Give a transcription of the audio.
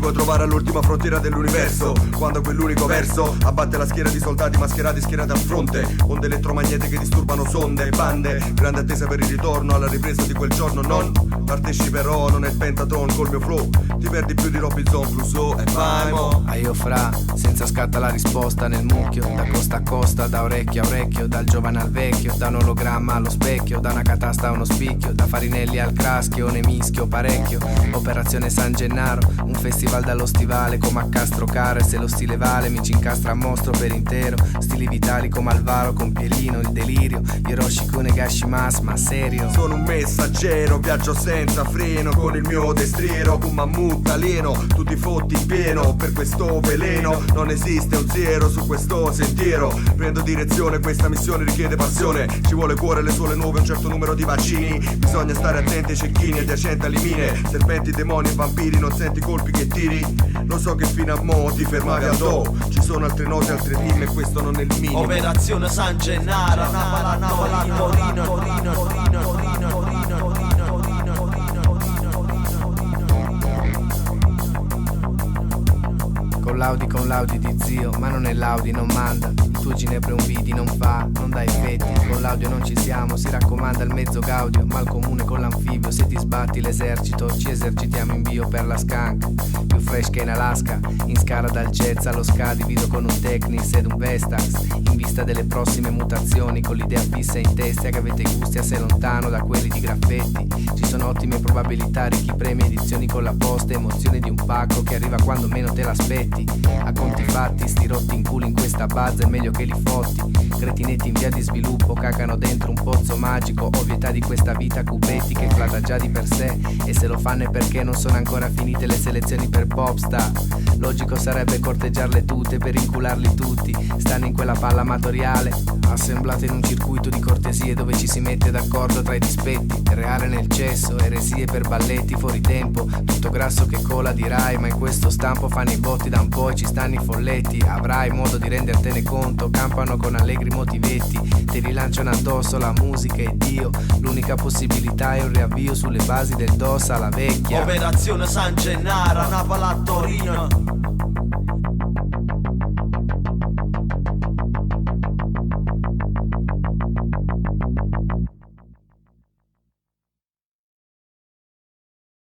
puoi trovare all'ultima frontiera dell'universo, quando quell'unico verso abbatte la schiera di soldati mascherati schierati al fronte. Onde elettromagnetiche disturbano sonde e bande, grande attesa per il ritorno alla ripresa di quel giorno. Non parteciperò, non è il Pentatron col mio flow, ti perdi più di Robinson Crusoe e vai mo. Ah io fra, senza scatta la risposta nel mucchio, da costa a costa, da orecchio a orecchio, dal giovane al vecchio, da un ologramma allo specchio, da una catasta a uno spicchio, da Farinelli al Craschio, ne mischio parecchio. Operazione San Gennaro, un festival dallo stivale come a Castro Caro, e se lo stile vale mi ci incastra a mostro per intero. Stili vitali come Alvaro con Pielino, il delirio, Hiroshi Kunegashimasu, ma serio. Sono un messaggero, viaggio senza freno, con il mio destriero, un mammut alieno, tu ti fotti in pieno per questo veleno. Non esiste un zero su questo sentiero, prendo direzione, questa missione richiede passione, ci vuole cuore, le suole nuove, un certo numero di vaccini, bisogna stare attenti ai cecchini adiacenti alle mine, serpenti, demoni e vampiri, non senti colpi che tiri, lo so che fino a mo' ti fermavi al do, ci sono altre note, altre rime e questo non è il minimo. Operazione San Gennaro, Napoli, Torino. Con l'Audi di zio, ma non è l'Audi, non manda. Il tuo Ginepra un vidi, non fa, non dà effetti. Con l'audio non ci siamo, si raccomanda il mezzo gaudio, ma il comune con l'anfibio. Se ti sbatti l'esercito, ci esercitiamo in bio per la skank. Più fresh che in Alaska, in scala dal jazz allo ska, divido con un Technics ed un Vestax. In vista delle prossime mutazioni, con l'idea fissa in testa che avete gusti assai lontano da quelli di graffetti. Ci sono ottime probabilità, ricchi premi, edizioni con la posta, emozioni di un pacco che arriva quando meno te l'aspetti. A conti fatti, sti rotti in culo in questa base è meglio che li fotti. Cretinetti in via di sviluppo cagano dentro un pozzo magico, ovvietà di questa vita cubetti che flata già di per sé. E se lo fanno è perché non sono ancora finite le selezioni per popstar. Logico sarebbe corteggiarle tutte per incularli tutti. Stanno in quella palla amatoriale, assemblate in un circuito di cortesie dove ci si mette d'accordo tra i dispetti. Reale nel cesso, eresie per balletti fuori tempo, tutto grasso che cola dirai, ma in questo stampo fanno i botti da un po' e ci stanno i folletti. Avrai modo di rendertene conto, campano con allegri motivetti, ti rilanciano addosso la musica e Dio. L'unica possibilità è un riavvio sulle basi del DOS alla vecchia. Operazione San Gennaro, Napoli, Torino.